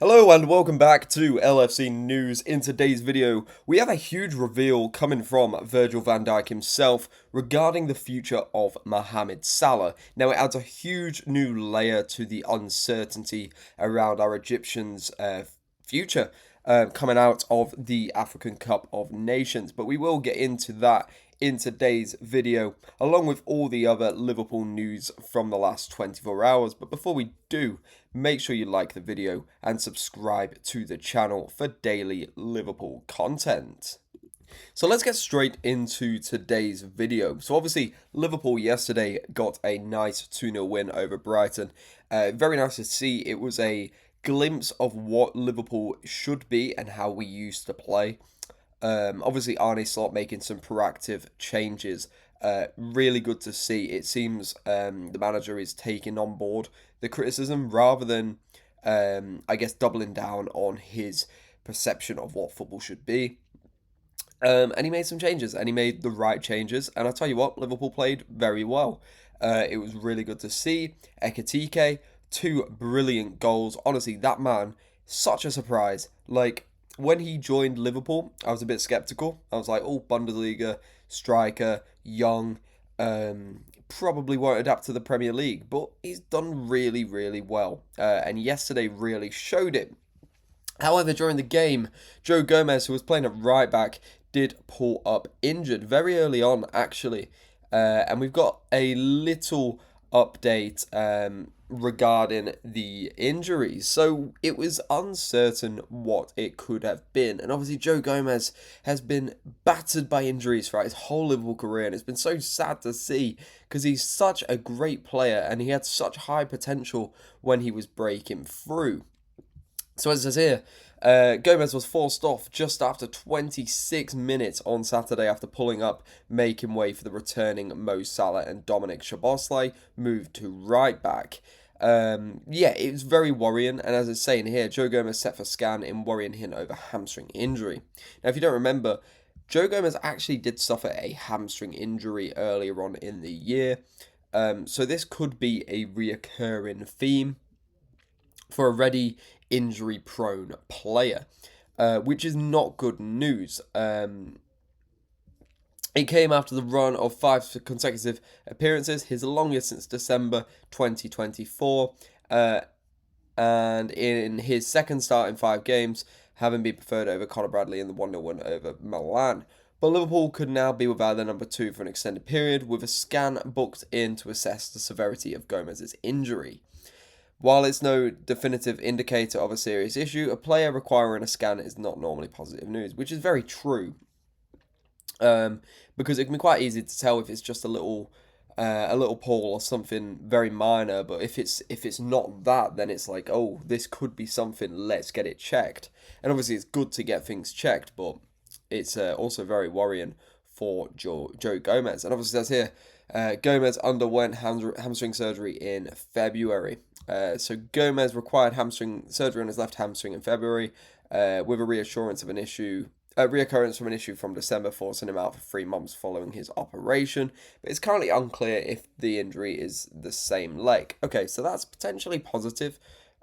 Hello and welcome back to LFC News. In today's video, we have a huge reveal coming from Virgil van Dijk himself regarding the future of Mohamed Salah. Now, it adds a huge new layer to the uncertainty around our Egyptians' future coming out of the African Cup of Nations, but we will get into that in today's video, along with all the other Liverpool news from the last 24 hours. But before we do, make sure you like the video and subscribe to the channel for daily Liverpool content. So let's get straight into today's video. So obviously, Liverpool yesterday got a nice 2-0 win over Brighton. Very nice to see. It was a glimpse of what Liverpool should be and how we used to play. Obviously, Arne Slot making some proactive changes. Really good to see. It seems the manager is taking on board the criticism rather than, I guess, doubling down on his perception of what football should be. And he made some changes, and he made the right changes. And I'll tell you what, Liverpool played very well. It was really good to see. Ekitike, 2 brilliant goals. Honestly, that man, such a surprise. Like, when he joined Liverpool, I was a bit skeptical. I was like, oh, Bundesliga, striker, young, probably won't adapt to the Premier League. But he's done really, really well. And yesterday really showed it. However, during the game, Joe Gomez, who was playing at right back, did pull up injured very early on, actually. And we've got a little update regarding the injuries. So it was uncertain what it could have been. And obviously Joe Gomez has been battered by injuries throughout his whole Liverpool career. And it's been so sad to see because he's such a great player and he had such high potential when he was breaking through. So as it says here, Gomez was forced off just after 26 minutes on Saturday after pulling up, making way for the returning Mo Salah and Dominic Szoboszlai moved to right back. Yeah, it was very worrying, and as it's saying here, Joe Gomez set for scan in worrying him over hamstring injury. Now, if you don't remember, Joe Gomez actually did suffer a hamstring injury earlier on in the year, so this could be a reoccurring theme for a ready injury-prone player, which is not good news. It came after the run of 5 consecutive appearances, his longest since December 2024, and in his second start in 5 games, having been preferred over Conor Bradley in the 1-0 win over Milan. But Liverpool could now be without their number 2 for an extended period, with a scan booked in to assess the severity of Gomez's injury. While it's no definitive indicator of a serious issue, a player requiring a scan is not normally positive news, which is very true. Because it can be quite easy to tell if it's just a little pull or something very minor. But if it's not that, then it's like, oh, this could be something. Let's get it checked. And obviously, it's good to get things checked, but it's also very worrying for Joe Gomez. And obviously, that's here. Gomez underwent hamstring surgery in February. So Gomez required hamstring surgery on his left hamstring in February, with a reoccurrence from an issue from December, forcing him out for 3 months following his operation. But it's currently unclear if the injury is the same leg. Okay, so that's potentially positive.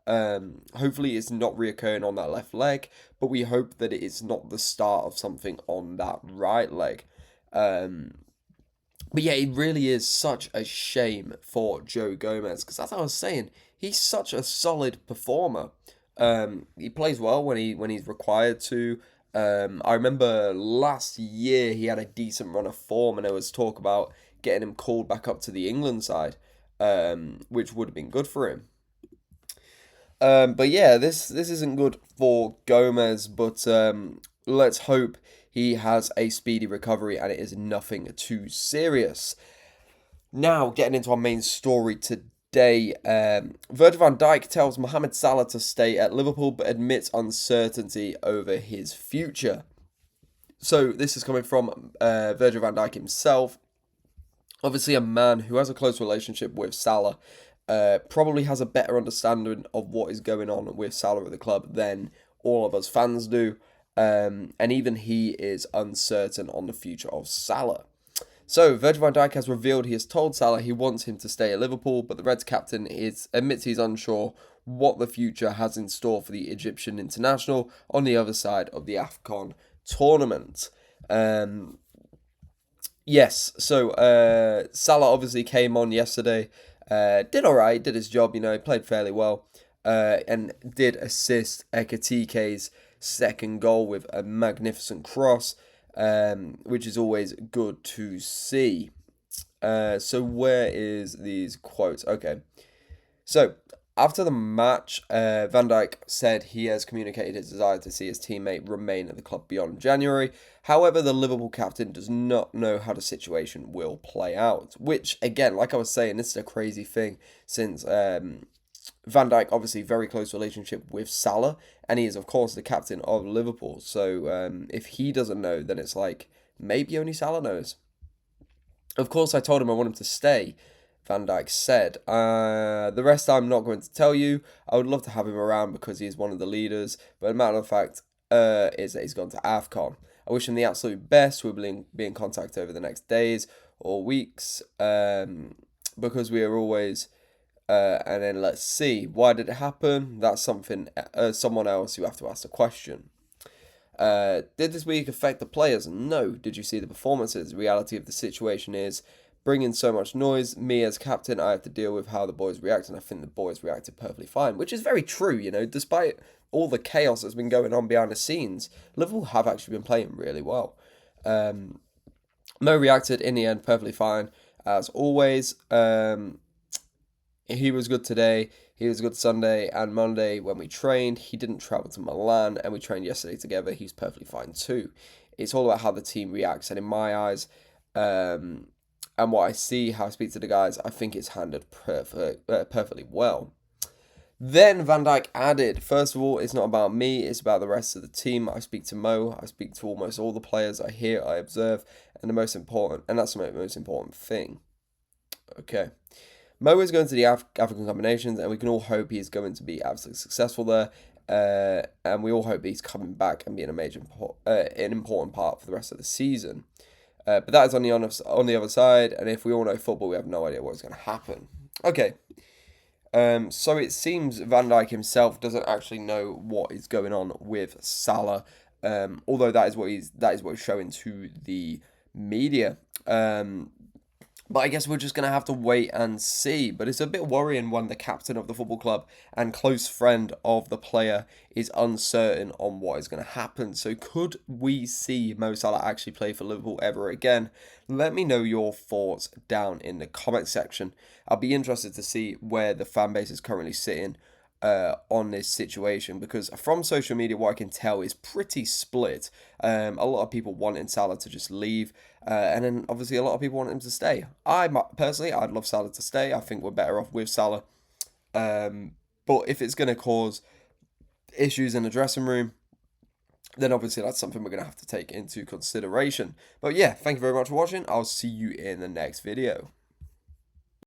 Hopefully it's not reoccurring on that left leg, but we hope that it is not the start of something on that right leg. But yeah, it really is such a shame for Joe Gomez, because as I was saying, he's such a solid performer. He plays well when he's required to. I remember last year he had a decent run of form, and there was talk about getting him called back up to the England side, which would have been good for him. But yeah, this isn't good for Gomez, but let's hope he has a speedy recovery and it is nothing too serious. Now, getting into our main story today, Virgil van Dijk tells Mohamed Salah to stay at Liverpool but admits uncertainty over his future. So this is coming from Virgil van Dijk himself. Obviously a man who has a close relationship with Salah, probably has a better understanding of what is going on with Salah at the club than all of us fans do. And even he is uncertain on the future of Salah. So, Virgil van Dijk has revealed he has told Salah he wants him to stay at Liverpool, but the Reds captain admits he's unsure what the future has in store for the Egyptian international on the other side of the AFCON tournament. Yes, so Salah obviously came on yesterday, did alright, did his job, he played fairly well, and did assist Ekatike's second goal with a magnificent cross, which is always good to see. So where is these quotes? Okay, so after the match, Van Dijk said he has communicated his desire to see his teammate remain at the club beyond January. However, the Liverpool captain does not know how the situation will play out. Which, again, like I was saying, this is a crazy thing since Van Dijk obviously very close relationship with Salah, and he is of course the captain of Liverpool. So if he doesn't know, then it's like maybe only Salah knows. Of course, I told him I want him to stay. Van Dijk said, the rest I'm not going to tell you. I would love to have him around because he's one of the leaders, but the matter of fact is that he's gone to AFCON. I wish him the absolute best. We'll be in contact over the next days or weeks because we are always... and then let's see, why did it happen? That's something, someone else you have to ask the question. Did this week affect the players? No. Did you see the performances? The reality of the situation is bringing so much noise. Me as captain, I have to deal with how the boys react, and I think the boys reacted perfectly fine, which is very true. Despite all the chaos that's been going on behind the scenes, Liverpool have actually been playing really well. Mo reacted in the end perfectly fine as always. He was good today. He was good Sunday and Monday when we trained. He didn't travel to Milan, and we trained yesterday together. He's perfectly fine too. It's all about how the team reacts, and in my eyes, and what I see, how I speak to the guys, I think it's handled perfectly well. Then Van Dijk added, first of all, it's not about me, it's about the rest of the team. I speak to Mo, I speak to almost all the players. I hear, I observe, and that's the most important thing. Okay. Mo is going to the African combinations, and we can all hope he's going to be absolutely successful there. And we all hope he's coming back and being an important part for the rest of the season. But that is on the other side, and if we all know football, we have no idea what's going to happen. Okay. So it seems Van Dijk himself doesn't actually know what is going on with Salah, although that is what he's showing to the media. But I guess we're just going to have to wait and see. But it's a bit worrying when the captain of the football club and close friend of the player is uncertain on what is going to happen. So could we see Mo Salah actually play for Liverpool ever again? Let me know your thoughts down in the comment section. I'll be interested to see where the fan base is currently sitting on this situation, because from social media what I can tell is pretty split. A lot of people wanting Salah to just leave, and then obviously a lot of people want him to stay. I'd love Salah to stay. I think we're better off with Salah, but if it's going to cause issues in the dressing room, then obviously that's something we're going to have to take into consideration. But yeah, thank you very much for watching. I'll see you in the next video.